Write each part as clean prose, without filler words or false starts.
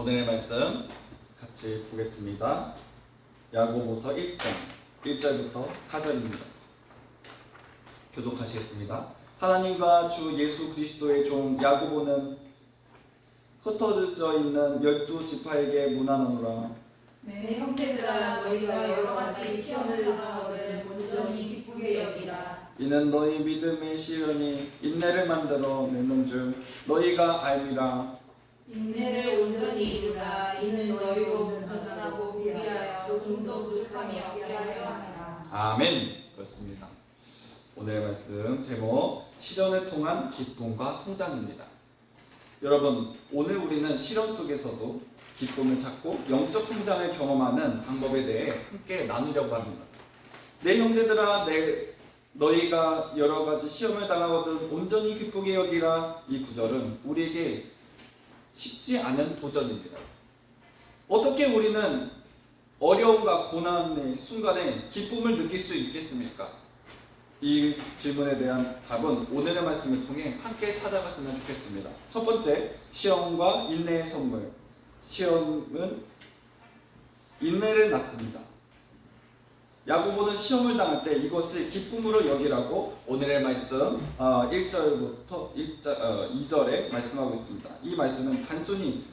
오늘의 말씀 같이 보겠습니다. 야고보서 1장 1절부터 4절입니다. 교독하시겠습니다. 하나님과 주 예수 그리스도의 종 야고보는 흩어져 있는 12지파에게 문안하노라. 내 형제들아, 너희가 여러 가지 시험을 당하거든 온전히 기쁘게 여기라. 이는 너희 믿음의 시련이 인내를 만들어 내는 줄 너희가 알미라. 인내를 온전히 이루라. 이는 너희로 온전하고 위하여 좀 더 부족함이 없게 하려 함이라. 아멘. 그렇습니다. 오늘의 말씀 제목 시련을 통한 기쁨과 성장입니다. 여러분, 오늘 우리는 시련 속에서도 기쁨을 찾고 영적 성장을 경험하는 방법에 대해 함께 나누려고 합니다. 내 형제들아, 너희가 여러 가지 시험을 당하거든 온전히 기쁘게 여기라. 이 구절은 우리에게 쉽지 않은 도전입니다. 어떻게 우리는 어려움과 고난의 순간에 기쁨을 느낄 수 있겠습니까? 이 질문에 대한 답은 오늘의 말씀을 통해 함께 찾아갔으면 좋겠습니다. 첫 번째, 시험과 인내의 선물. 시험은 인내를 낳습니다. 야고보는 시험을 당할 때 이것을 기쁨으로 여기라고 오늘의 말씀 1절부터 2절에 말씀하고 있습니다. 이 말씀은 단순히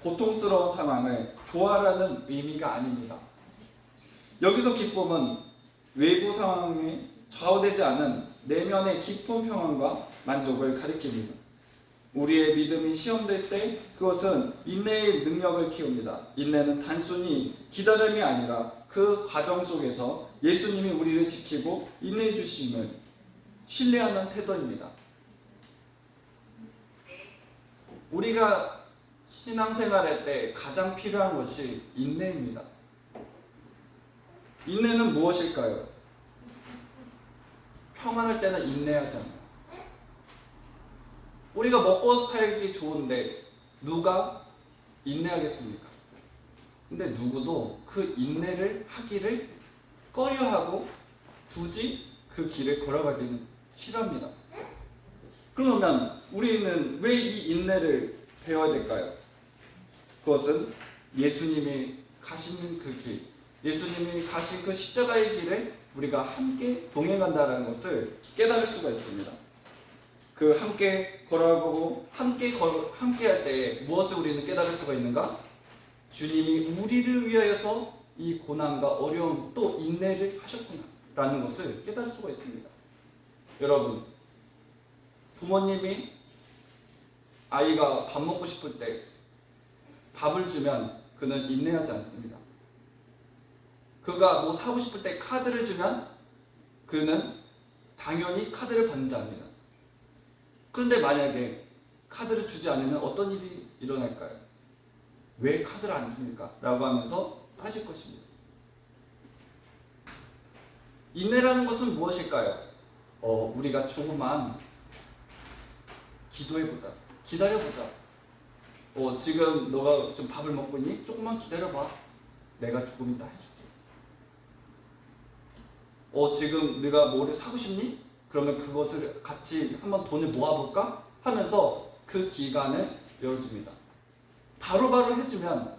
고통스러운 상황을 좋아하라는 의미가 아닙니다. 여기서 기쁨은 외부 상황에 좌우되지 않은 내면의 깊은 평안과 만족을 가리킵니다. 우리의 믿음이 시험될 때 그것은 인내의 능력을 키웁니다. 인내는 단순히 기다림이 아니라 그 과정 속에서 예수님이 우리를 지키고 인내해 주심을 신뢰하는 태도입니다. 우리가 신앙생활할 때 가장 필요한 것이 인내입니다. 인내는 무엇일까요? 평안할 때는 인내하잖아요. 우리가 먹고 살기 좋은데 누가 인내하겠습니까? 근데 누구도 그 인내를 하기를 꺼려하고 굳이 그 길을 걸어가기는 싫어합니다. 그러면 우리는 왜 이 인내를 배워야 될까요? 그것은 예수님이 가신 그 길, 예수님이 가신 그 십자가의 길에 우리가 함께 동행한다는 것을 깨달을 수가 있습니다. 그 함께 걸어가고 함께 할 때 무엇을 우리는 깨달을 수가 있는가? 주님이 우리를 위하여서 이 고난과 어려움 또 인내를 하셨구나라는 것을 깨달을 수가 있습니다. 여러분, 부모님이 아이가 밥 먹고 싶을 때 밥을 주면 그는 인내하지 않습니다. 그가 뭐 사고 싶을 때 카드를 주면 그는 당연히 카드를 받는지 압니다. 그런데 만약에 카드를 주지 않으면 어떤 일이 일어날까요? 왜 카드를 안 줍니까? 라고 하면서 따질 것입니다. 인내라는 것은 무엇일까요? 우리가 조금만 기도해보자. 기다려보자. 지금 너가 좀 밥을 먹고 있니? 조금만 기다려봐. 내가 조금 이따 해줄게. 지금 네가 뭐를 사고 싶니? 그러면 그것을 같이 한번 돈을 모아볼까? 하면서 그 기간을 열어줍니다. 바로바로 해주면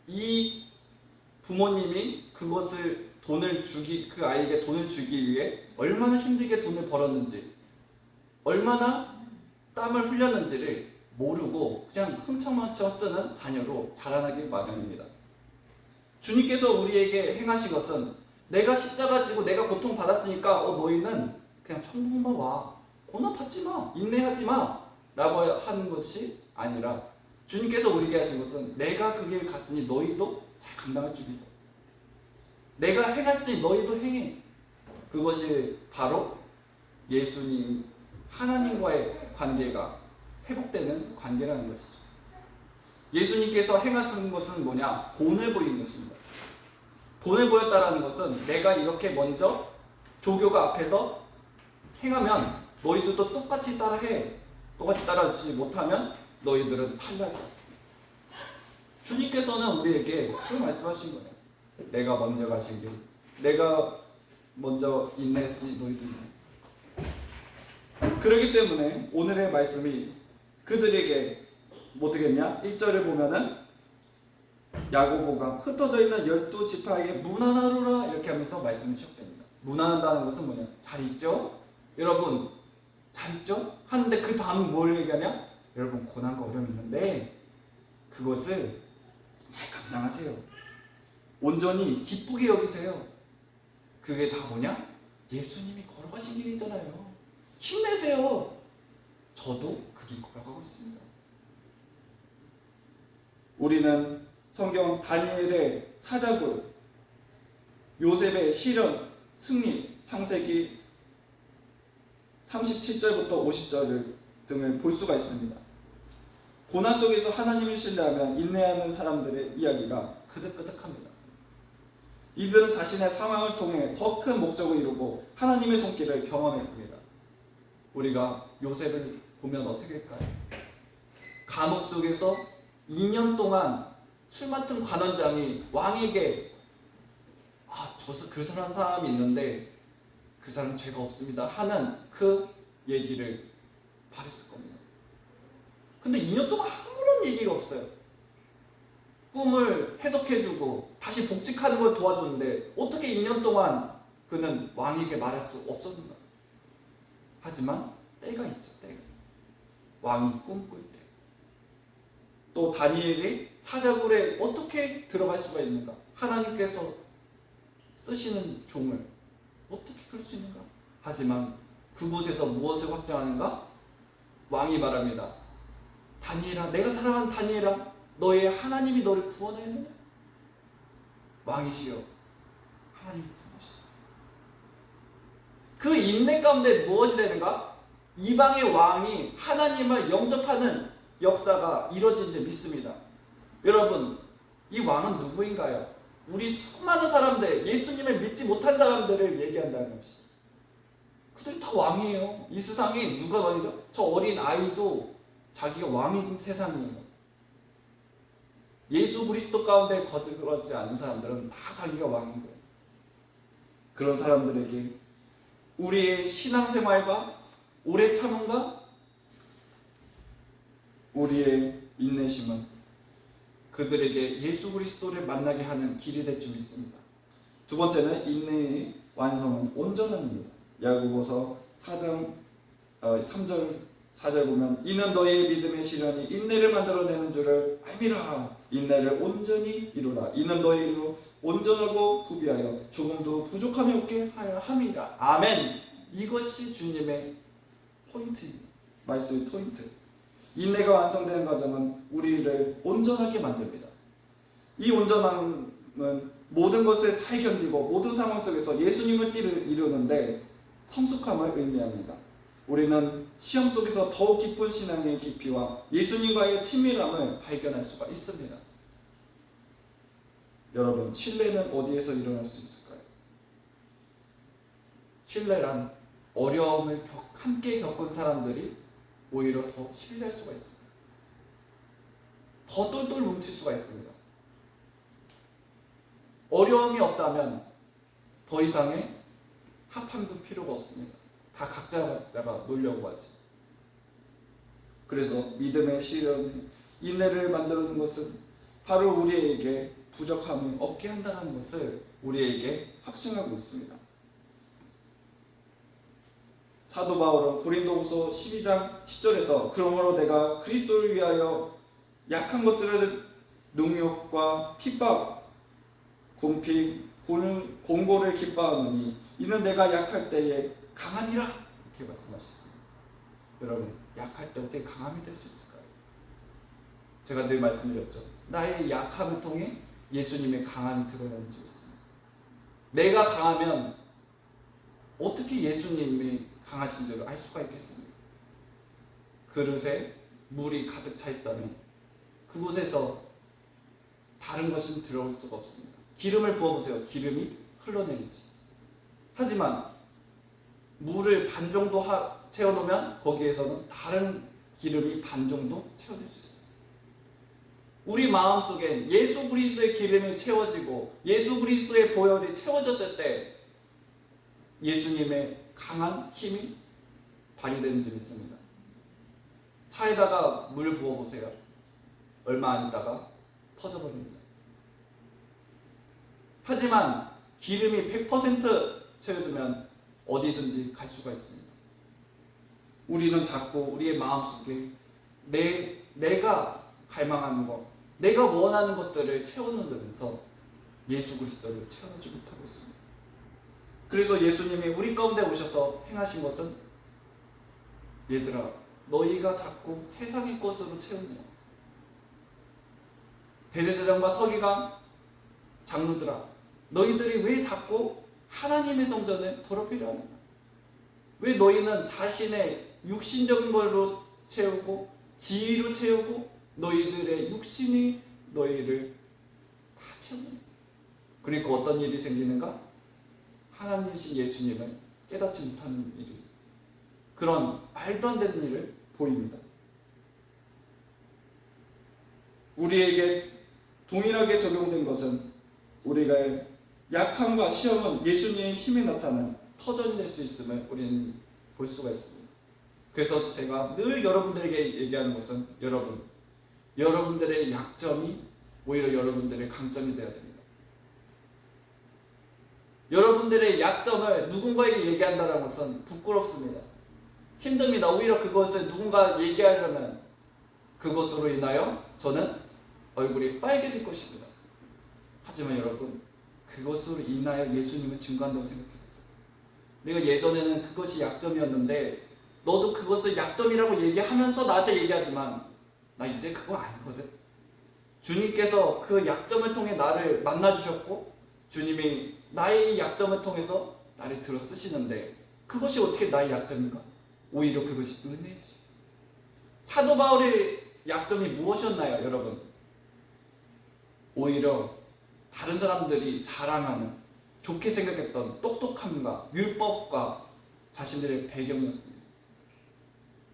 이 부모님이 그것을 그 아이에게 돈을 주기 위해 얼마나 힘들게 돈을 벌었는지, 얼마나 땀을 흘렸는지를 모르고 그냥 흥청망청 쓰는 자녀로 자라나길 마련입니다. 주님께서 우리에게 행하신 것은 내가 십자가 지고 내가 고통받았으니까 너희는 그냥 천국만 와. 고난 받지 마. 인내하지 마. 라고 하는 것이 아니라 주님께서 우리에게 하신 것은 내가 그 길 갔으니 너희도 잘 감당할 줄이다. 내가 행했으니 너희도 행해. 그것이 바로 예수님, 하나님과의 관계가 회복되는 관계라는 것이죠. 예수님께서 행하신 것은 뭐냐? 본을 보이는 것입니다. 본을 보였다라는 것은 내가 이렇게 먼저 조교가 앞에서 행하면 너희들도 똑같이 따라해. 똑같이 따라하지 못하면 너희들은 탈락이야. 주님께서는 우리에게 그 말씀하신 거예요. 내가 먼저 가신 길, 내가 먼저 인내했으니 너희도 인내. 그렇기 때문에 오늘의 말씀이 그들에게 어떻게 했냐? 1절에 보면은 야고보가 흩어져 있는 12지파에게 문안하노라 이렇게 하면서 말씀이 시작됩니다. 문안한다는 것은 뭐냐? 잘 있죠? 여러분 잘 있죠? 하는데 그 다음 뭘 얘기하냐? 여러분 고난과 어려움이 있는데 그것을 잘 감당하세요. 온전히 기쁘게 여기세요. 그게 다 뭐냐? 예수님이 걸어가신 길이잖아요. 힘내세요. 저도 그 길 걸어가고 있습니다. 우리는 성경 다니엘의 사자굴, 요셉의 시련, 승리, 창세기 37절부터 50절 등을 볼 수가 있습니다. 고난 속에서 하나님을 신뢰하며 인내하는 사람들의 이야기가 그득그득합니다. 이들은 자신의 상황을 통해 더 큰 목적을 이루고 하나님의 손길을 경험했습니다. 우리가 요셉을 보면 어떻게 할까요? 감옥 속에서 2년 동안 술 맡은 관원장이 왕에게 그 사람이 있는데 그 사람 죄가 없습니다 하는 그 얘기를 바랬을 겁니다. 근데 2년 동안 아무런 얘기가 없어요. 꿈을 해석해주고 다시 복직하는 걸 도와줬는데 어떻게 2년 동안 그는 왕에게 말할 수 없었는가? 하지만 때가 있죠. 때가. 왕이 꿈꿀 때. 또 다니엘이 사자굴에 어떻게 들어갈 수가 있는가? 하나님께서 쓰시는 종을 어떻게 그럴 수 있는가? 하지만 그곳에서 무엇을 확정하는가? 왕이 말합니다. 다니엘아, 내가 사랑하는 다니엘아, 너의 하나님이 너를 구원하였느냐? 왕이시여, 하나님이 구원하셨습니다. 그 인내 가운데 무엇이 되는가? 이방의 왕이 하나님을 영접하는 역사가 이루어진 줄 믿습니다. 여러분, 이 왕은 누구인가요? 우리 수많은 사람들, 예수님을 믿지 못한 사람들을 얘기한다는 것이. 그들이 다 왕이에요. 이 세상에 누가 왕이죠? 저 어린 아이도 자기가 왕인 세상이에요. 예수 그리스도 가운데 거듭나지 않은 사람들은 다 자기가 왕인 거예요. 그런 사람들에게 우리의 신앙생활과 오래 참음과 우리의 인내심은 그들에게 예수 그리스도를 만나게 하는 길이 될 줄 믿습니다. 두 번째는 인내의 완성은 온전함입니다. 야고보서 4장 3절 4절 보면 이는 너희의 믿음의 시련이 인내를 만들어내는 줄을 알미라. 인내를 온전히 이루라. 이는 너희로 온전하고 구비하여 조금도 부족함이 없게 하여 함이라. 아멘. 이것이 주님의 포인트입니다. 말씀의 포인트. 인내가 완성되는 과정은 우리를 온전하게 만듭니다. 이 온전함은 모든 것을 잘 견디고 모든 상황 속에서 예수님을 이루는데 성숙함을 의미합니다. 우리는 시험 속에서 더욱 깊은 신앙의 깊이와 예수님과의 친밀함을 발견할 수가 있습니다. 여러분, 신뢰는 어디에서 일어날 수 있을까요? 신뢰란 어려움을 함께 겪은 사람들이 오히려 더 신뢰할 수가 있습니다. 더 똘똘 뭉칠 수가 있습니다. 어려움이 없다면 더 이상의 합함도 필요가 없습니다. 다 각자가 놀려고 하지. 그래서 믿음의 시련, 인내를 만드는 것은 바로 우리에게 부족함이 없게 한다는 것을 우리에게 확증하고 있습니다. 사도 바울은 고린도후서 12장 10절에서 그러므로 내가 그리스도를 위하여 약한 것들을 능욕과 핍박, 궁핍, 공고를 기뻐하노니 이는 내가 약할 때에 강함이라 이렇게 말씀하셨습니다. 여러분, 약할 때 어떻게 강함이 될 수 있을까요? 제가 늘 말씀드렸죠. 나의 약함을 통해 예수님의 강함이 드러나는 줄 있습니다. 내가 강하면 어떻게 예수님이 강하신 줄을 알 수가 있겠습니까? 그릇에 물이 가득 차 있다면 그곳에서 다른 것은 들어올 수가 없습니다. 기름을 부어보세요. 기름이 흘러내리지. 하지만 물을 반 정도 채워놓으면 거기에서는 다른 기름이 반 정도 채워질 수 있어요. 우리 마음속에 예수 그리스도의 기름이 채워지고 예수 그리스도의 보혈이 채워졌을 때 예수님의 강한 힘이 발휘되는 줄 믿습니다. 차에다가 물 부어보세요. 얼마 안 있다가 터져버립니다. 하지만 기름이 100% 채워주면 어디든지 갈 수가 있습니다. 우리는 자꾸 우리의 마음속에 내가 갈망하는 것, 내가 원하는 것들을 채워넣으면서 예수 그리스도를 채워주지 못하고 있습니다. 그래서 예수님이 우리 가운데 오셔서 행하신 것은, 얘들아, 너희가 자꾸 세상의 것으로 채우냐. 대제사장과 서기관, 장로들아, 너희들이 왜 자꾸 하나님의 성전을 더럽히려 하느냐? 왜 너희는 자신의 육신적인 걸로 채우고 지위로 채우고 너희들의 육신이 너희를 다 채우냐? 그러니까 어떤 일이 생기는가? 하나님이신 예수님을 깨닫지 못하는 일이, 그런 말도 안 되는 일을 보입니다. 우리에게 동일하게 적용된 것은, 우리가 약함과 시험은 예수님의 힘이 나타난 터전이 될 수 있음을 우리는 볼 수가 있습니다. 그래서 제가 늘 여러분들에게 얘기하는 것은, 여러분들의 약점이 오히려 여러분들의 강점이 되어야 됩니다. 여러분들의 약점을 누군가에게 얘기한다는 것은 부끄럽습니다. 힘듭니다. 오히려 그것을 누군가 얘기하려면 그것으로 인하여 저는 얼굴이 빨개질 것입니다. 하지만 여러분, 그것으로 인하여 예수님을 증거한다고 생각해보세요. 내가 예전에는 그것이 약점이었는데 너도 그것을 약점이라고 얘기하면서 나한테 얘기하지만 나 이제 그거 아니거든. 주님께서 그 약점을 통해 나를 만나주셨고 주님이 나의 약점을 통해서 나를 들어 쓰시는데, 그것이 어떻게 나의 약점인가? 오히려 그것이 은혜지. 사도 바울의 약점이 무엇이었나요, 여러분? 오히려 다른 사람들이 자랑하는, 좋게 생각했던 똑똑함과 율법과 자신들의 배경이었습니다.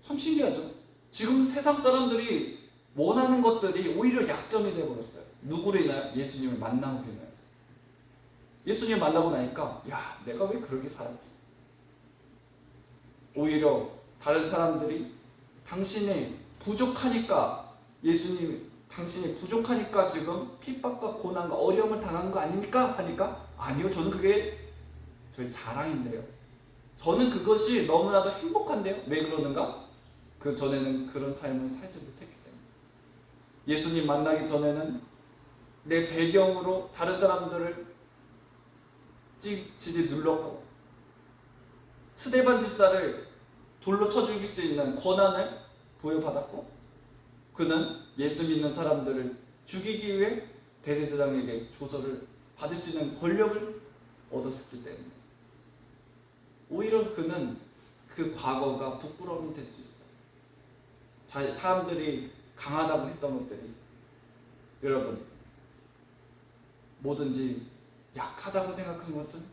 참 신기하죠? 지금 세상 사람들이 원하는 것들이 오히려 약점이 되어버렸어요. 누구를 인하여? 예수님을 만나고 인하여. 예수님 만나고 나니까, 야, 내가 왜 그렇게 살았지? 오히려 다른 사람들이 당신이 부족하니까, 예수님 당신이 부족하니까 지금 핍박과 고난과 어려움을 당한 거 아닙니까? 하니까, 아니요, 저는 그게 저의 자랑인데요. 저는 그것이 너무나도 행복한데요. 왜 그러는가? 그 전에는 그런 삶을 살지 못했기 때문에. 예수님 만나기 전에는 내 배경으로 다른 사람들을 지지 눌렀고, 스데반 집사를 돌로 쳐 죽일 수 있는 권한을 부여받았고, 그는 예수 믿는 사람들을 죽이기 위해 대제사장에게 조서를 받을 수 있는 권력을 얻었기 때문에 오히려 그는 그 과거가 부끄러움이 될 수 있어요. 사람들이 강하다고 했던 것들이, 여러분, 뭐든지 약하다고 생각한 것은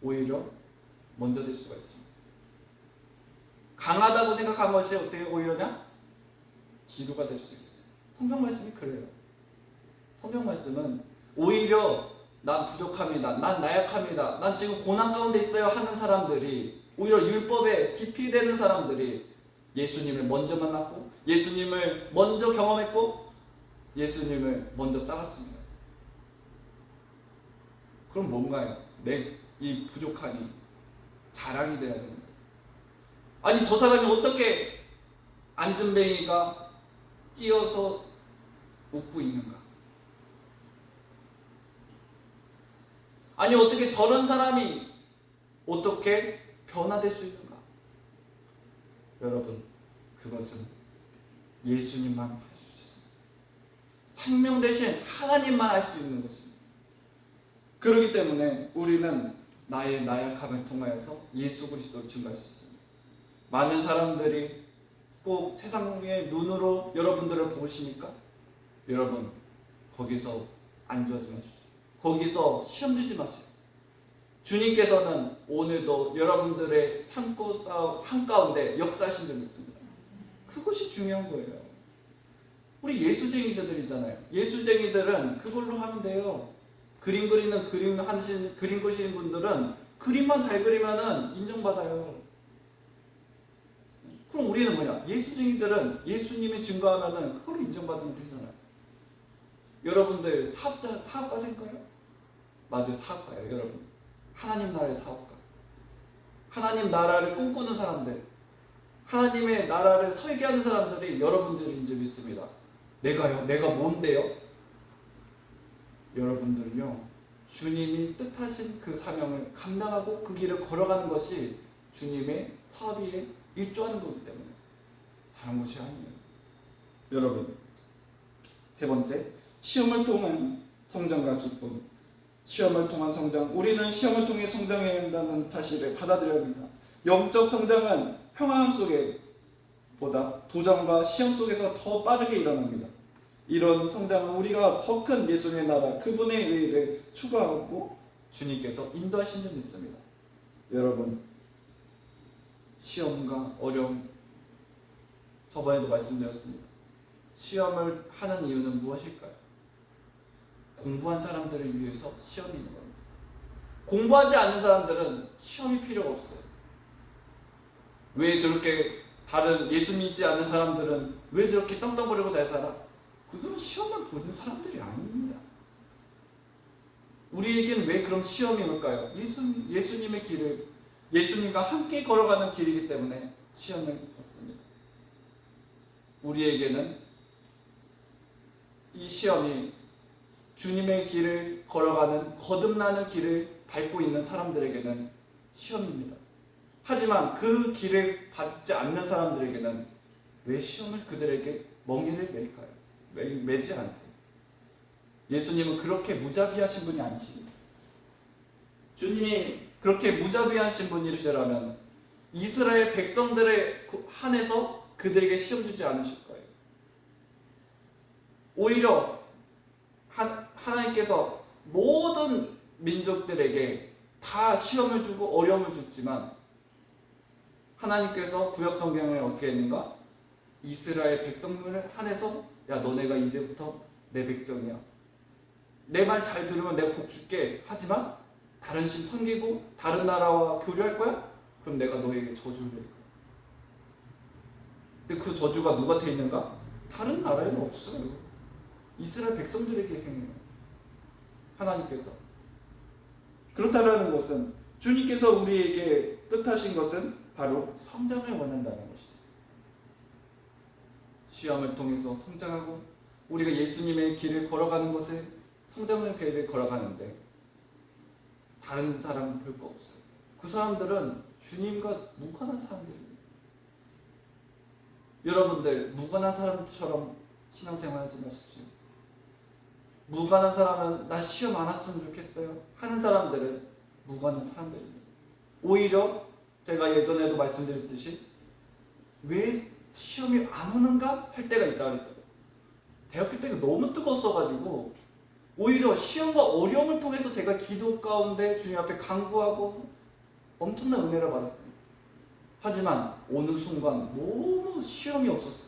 오히려 먼저 될 수가 있습니다. 강하다고 생각한 것이 어떻게 오히려냐? 뒤로가 될 수 있어요. 성경 말씀이 그래요. 성경 말씀은 오히려 난 부족합니다, 난 나약합니다, 난 지금 고난 가운데 있어요 하는 사람들이, 오히려 율법에 기피되는 사람들이 예수님을 먼저 만났고, 예수님을 먼저 경험했고, 예수님을 먼저 따랐습니다. 그럼 뭔가요? 내 이 부족함이 자랑이 돼야 됩니다. 아니, 저 사람이 어떻게 앉은뱅이가 뛰어서 웃고 있는가? 아니, 어떻게 저런 사람이 어떻게 변화될 수 있는가? 여러분, 그것은 예수님만 할 수 있습니다. 생명 대신 하나님만 할 수 있는 것입니다. 그렇기 때문에 우리는 나의 나약함을 통하여서 예수 그리스도를 증거할 수 있습니다. 많은 사람들이 꼭 세상의 눈으로 여러분들을 보십니까? 여러분, 거기서 안주하지 마십시오. 거기서 시험 들지 마세요. 주님께서는 오늘도 여러분들의 삶 가운데 역사하신 적이 있습니다. 그것이 중요한 거예요. 우리 예수쟁이들이잖아요. 예수쟁이들은 그걸로 하면 돼요. 그림 그리시는 분들은 그림만 잘 그리면은 인정받아요. 그럼 우리는 뭐냐? 예수쟁이들은 예수님이 증거하면은 그걸로 인정받으면 되잖아요. 여러분들 사업가생가요? 맞아요, 사업가예요, 여러분. 하나님 나라의 사업가. 하나님 나라를 꿈꾸는 사람들, 하나님의 나라를 설계하는 사람들이 여러분들인 줄 믿습니다. 내가요? 내가 뭔데요? 여러분들은요, 주님이 뜻하신 그 사명을 감당하고 그 길을 걸어가는 것이 주님의 사업에 일조하는 거기 때문에 다른 것이 아니에요. 여러분, 세 번째, 시험을 통한 성장과 기쁨. 시험을 통한 성장. 우리는 시험을 통해 성장해야 한다는 사실을 받아들여야 합니다. 영적 성장은 평화함 속에 보다 도전과 시험 속에서 더 빠르게 일어납니다. 이런 성장은 우리가 더 큰 예수님의 나라, 그분의 의를 추구하고 주님께서 인도하신 줄 믿습니다. 여러분, 시험과 어려움, 저번에도 말씀드렸습니다. 시험을 하는 이유는 무엇일까요? 공부한 사람들을 위해서 시험이 있는 겁니다. 공부하지 않는 사람들은 시험이 필요가 없어요. 왜 저렇게 다른 예수 믿지 않는 사람들은 왜 저렇게 떵떵거리고 잘 살아? 그들은 시험을 보는 사람들이 아닙니다. 우리에겐 왜 그럼 시험이 올까요? 예수님의 길을, 예수님과 함께 걸어가는 길이기 때문에 시험을 받습니다. 우리에게는 이 시험이 주님의 길을 걸어가는 거듭나는 길을 밟고 있는 사람들에게는 시험입니다. 하지만 그 길을 받지 않는 사람들에게는 왜 시험을 그들에게 멍에를 맬까요? 매지 않으세요. 예수님은 그렇게 무자비하신 분이 아니십니다. 주님이 그렇게 무자비하신 분이시라면 이스라엘 백성들에 한해서 그들에게 시험 주지 않으실 거예요. 오히려 하나님께서 모든 민족들에게 다 시험을 주고 어려움을 줬지만 하나님께서 구약 성경을 어떻게 했는가? 이스라엘 백성들을 한해서 야, 너네가 이제부터 내 백성이야. 내 말 잘 들으면 내가 복 줄게. 하지만 다른 신 섬기고 다른 나라와 교류할 거야? 그럼 내가 너에게 저주를 낼 거야. 근데 그 저주가 누구한테 있는가? 다른 나라에는 없어요. 이스라엘 백성들에게 행해요. 하나님께서. 그렇다라는 것은 주님께서 우리에게 뜻하신 것은 바로 성장을 원한다는 것이죠. 시험을 통해서 성장하고 우리가 예수님의 길을 걸어가는 것을 성장의 길을 걸어가는데 다른 사람은 별 거 없어요. 그 사람들은 주님과 무관한 사람들입니다. 여러분들 무관한 사람처럼 신앙생활하지 마십시오. 무관한 사람은 나 시험 안 왔으면 좋겠어요 하는 사람들은 무관한 사람들입니다. 오히려 제가 예전에도 말씀드렸듯이 왜 시험이 안 오는가 할 때가 있다 그랬어요. 대학교 때가 너무 뜨거웠어가지고 오히려 시험과 어려움을 통해서 제가 기도 가운데 주님 앞에 간구하고 엄청난 은혜를 받았습니다. 하지만 어느 순간 너무 시험이 없었어요.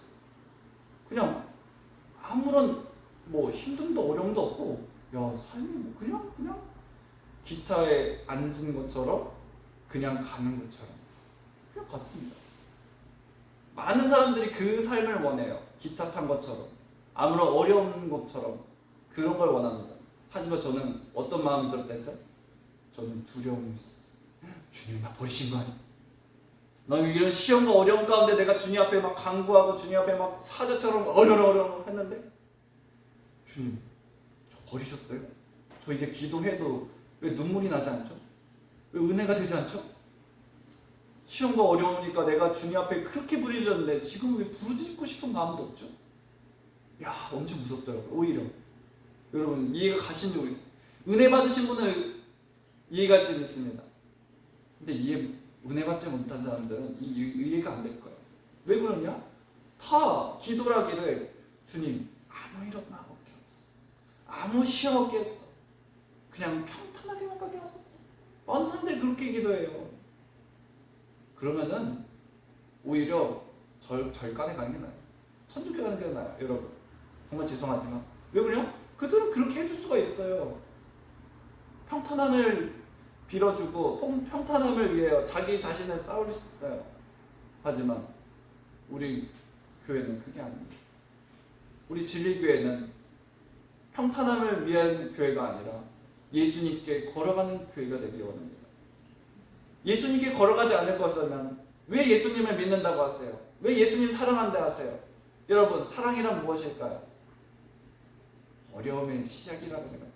그냥 아무런 힘듦도 어려움도 없고 야, 삶이 그냥 기차에 앉은 것처럼 그냥 가는 것처럼 그냥 갔습니다. 많은 사람들이 그 삶을 원해요. 기차 탄 것처럼 아무런 어려운 것처럼 그런 걸 원합니다. 하지만 저는 어떤 마음이 들었다 했죠? 저는 두려움이 있었어요. 주님 나 버리신 거 아니야? 나 이런 시험과 어려움 가운데 내가 주님 앞에 막 간구하고 주님 앞에 막 사자처럼 어려워 했는데 주님 저 버리셨어요? 저 이제 기도해도 왜 눈물이 나지 않죠? 왜 은혜가 되지 않죠? 시험과 어려우니까 내가 주님 앞에 그렇게 부르짖었는데 지금 왜 부르짖고 싶은 마음도 없죠? 야, 엄청 무섭더라고요. 오히려 여러분 이해가 가신지 모르겠어요. 은혜 받으신 분은 이해갈지 믿습니다. 근데 은혜 받지 못한 사람들은 이해가 안 될 거예요. 왜 그러냐? 다 기도하기를 주님 아무 일 없나 없게 하소서. 아무 시험 없게 했어. 그냥 평탄하게만 가게 하소서. 어느 사람들이 그렇게 기도해요. 그러면은 오히려 절간에 가는 게 나아요. 천주교 가는 게 나아요. 여러분 정말 죄송하지만 왜 그러냐? 그들은 그렇게 해줄 수가 있어요. 평탄함을 빌어주고 평탄함을 위해 자기 자신을 싸울 수 있어요. 하지만 우리 교회는 그게 아닙니다. 우리 진리교회는 평탄함을 위한 교회가 아니라 예수님께 걸어가는 교회가 되기 원합니다. 예수님께 걸어가지 않을 것이라면 왜 예수님을 믿는다고 하세요? 왜 예수님 사랑한다 하세요? 여러분, 사랑이란 무엇일까요? 어려움의 시작이라고 생각해요.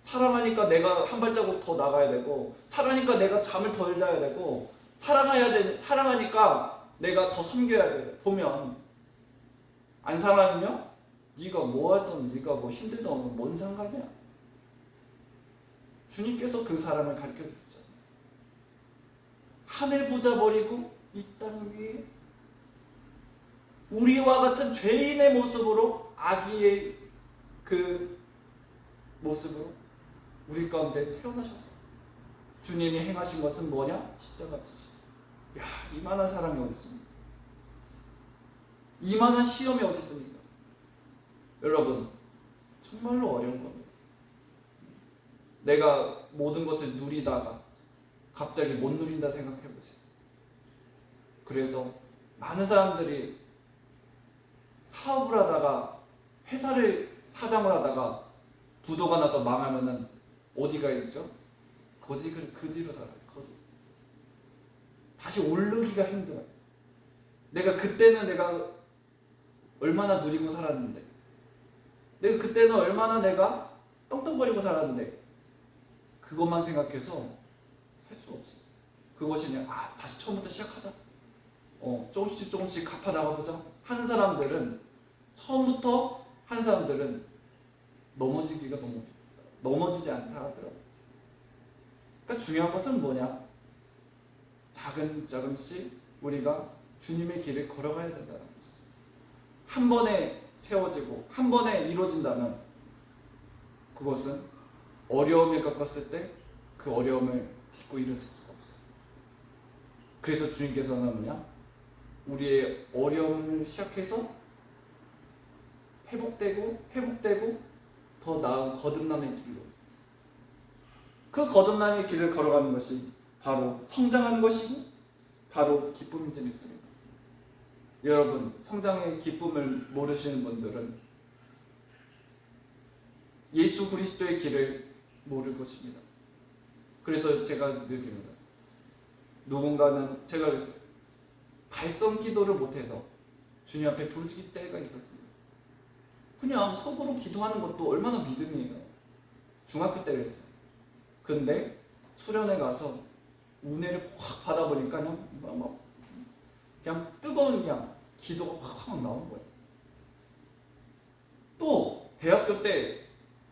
사랑하니까 내가 한 발자국 더 나가야 되고, 사랑하니까 내가 잠을 덜 자야 되고, 사랑하니까 내가 더 섬겨야 돼. 보면 안 사랑하면 네가 뭐 하든 네가 뭐 힘들든 뭔 상관이야. 주님께서 그 사람을 가르쳐 주셨잖아요. 하늘 보자 버리고 이 땅 위에 우리와 같은 죄인의 모습으로, 아기의 그 모습으로 우리 가운데 태어나셨어요. 주님이 행하신 것은 뭐냐? 십자가 지시. 야, 이만한 사랑이 어디 있습니까? 이만한 시험이 어디 있습니까? 여러분, 정말로 어려운 겁니다. 내가 모든 것을 누리다가 갑자기 못 누린다 생각해 보세요. 그래서 많은 사람들이 사업을 하다가, 회사를 사장을 하다가 부도가 나서 망하면은 어디가 있죠? 그지로 살아요. 거지. 다시 오르기가 힘들어요. 그때는 내가 얼마나 누리고 살았는데, 그때는 얼마나 내가 떵떵거리고 살았는데, 그것만 생각해서 할 수 없어요. 그것이 그냥 다시 처음부터 시작하자. 조금씩 갚아 나가보자 하는 사람들은, 처음부터 한 사람들은 넘어지지 않다 하더라고요. 그러니까 중요한 것은 뭐냐? 조금씩 우리가 주님의 길을 걸어가야 된다는 거죠. 한 번에 세워지고 한 번에 이루어진다면 그것은 어려움에 겪었을 때 그 어려움을 딛고 일어설 수가 없어요. 그래서 주님께서는 뭐냐? 우리의 어려움을 시작해서 회복되고 더 나은 거듭남의 길로, 그 거듭남의 길을 걸어가는 것이 바로 성장한 것이고 바로 기쁨인 줄 믿습니다. 여러분, 성장의 기쁨을 모르시는 분들은 예수 그리스도의 길을 모를 것입니다. 그래서 제가 늘 기릅니다. 누군가는, 제가 그랬어요. 발성 기도를 못해서 주님 앞에 부르짖을 때가 있었습니다. 그냥 속으로 기도하는 것도 얼마나 믿음이에요. 중학교 때 그랬어요. 근데 수련회 가서 은혜를 확 받아보니까 그냥 뜨거운 기도가 확 나온 거예요. 또 대학교 때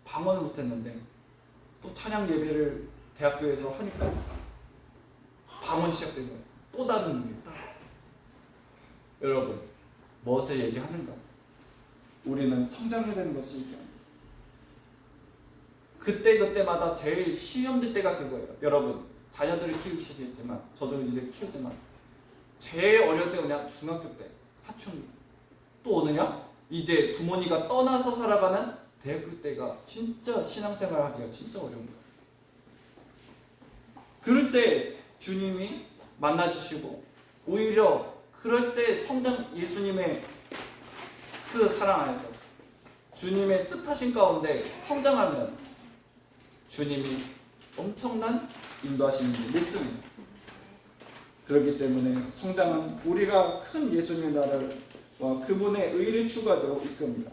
방언을 못했는데 또 찬양 예배를 대학교에서 하니까 방언이 시작된 거예요. 또 다른 의미. 여러분, 무엇을 얘기하는가? 우리는 성장해야 되는 것을 얘기합니다. 그때마다 제일 시험될 때가 그거예요. 여러분, 자녀들을 키우시겠지만, 저도 이제 키우지만, 제일 어려울 때 그냥 중학교 때, 사춘기. 또 오느냐? 이제 부모님과 떠나서 살아가는 대학교 때가 진짜 신앙생활 하기가 진짜 어려운 거예요. 그럴 때 주님이 만나주시고, 오히려 그럴 때 예수님의 그 사랑 안에서 주님의 뜻하신 가운데 성장하면 주님이 엄청난 인도하시는 줄 믿습니다. 그렇기 때문에 성장은 우리가 큰 예수님의 나라와 그분의 의를 추구하도록 이끕니다.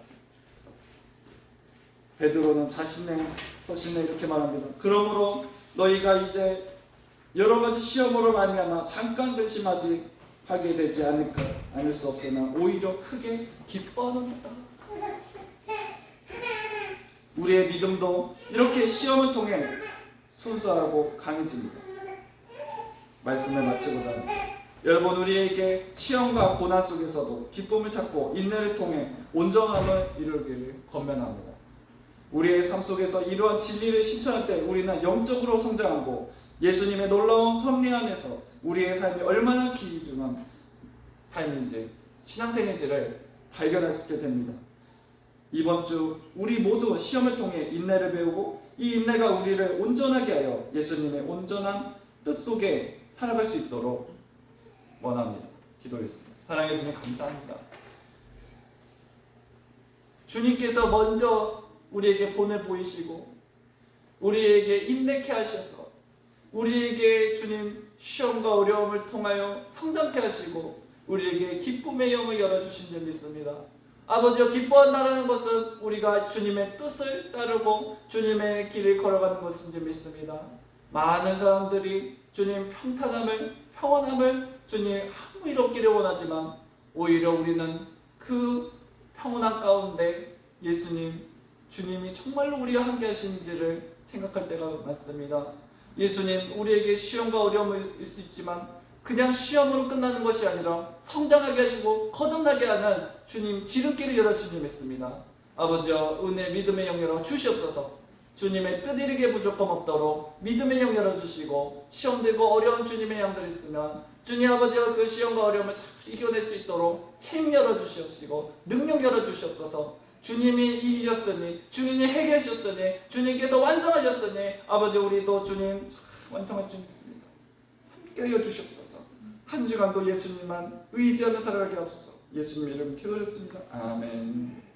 베드로는 자신의 서신에 이렇게 말합니다. 그러므로 너희가 이제 여러 가지 시험으로 말미암아 잠깐 근심하지 하게 되지 않을 수 없으나 오히려 크게 기뻐하노라. 우리의 믿음도 이렇게 시험을 통해 순수하고 강해집니다. 말씀을 마치고자 합니다. 여러분, 우리에게 시험과 고난 속에서도 기쁨을 찾고 인내를 통해 온전함을 이루기를 권면합니다. 우리의 삶 속에서 이러한 진리를 실천할 때 우리는 영적으로 성장하고 예수님의 놀라운 섭리 안에서 우리의 삶이 얼마나 귀중한 삶인지, 신앙생인지를 발견할 수 있게 됩니다. 이번 주 우리 모두 시험을 통해 인내를 배우고 이 인내가 우리를 온전하게 하여 예수님의 온전한 뜻 속에 살아갈 수 있도록 원합니다. 기도했습니다. 사랑해 주님 감사합니다. 주님께서 먼저 우리에게 본을 보이시고 우리에게 인내케 하셔서 우리에게 주님 시험과 어려움을 통하여 성장케 하시고 우리에게 기쁨의 영을 열어주신 줄 믿습니다. 아버지여, 기뻐한다는 것은 우리가 주님의 뜻을 따르고 주님의 길을 걸어가는 것인 줄 믿습니다. 많은 사람들이 주님 평안함을 주님 항의롭기를 원하지만 오히려 우리는 그 평온한 가운데 주님이 정말로 우리와 함께 하시는지를 생각할 때가 많습니다. 예수님, 우리에게 시험과 어려움이 있을 수 있지만 그냥 시험으로 끝나는 것이 아니라 성장하게 하시고 거듭나게 하는 주님 지름길을 열어주시지 믿습니다. 아버지여, 은혜 믿음의 영 열어 주시옵소서. 주님의 뜻 이르게 부족함 없도록 믿음의 영 열어주시고 시험되고 어려운 주님의 양들이 있으면 주님 아버지여, 그 시험과 어려움을 잘 이겨낼 수 있도록 생 열어주시옵시고 능력 열어주시옵소서. 주님이 이기셨으니 주님이 해결하셨으니 주님께서 완성하셨으니 아버지, 우리도 주님 완성할 줄 믿습니다. 함께하여 주시옵소서. 한 주간도 예수님만 의지하며 살아가게 하옵소서. 예수님 이름 기도했습니다. 아멘.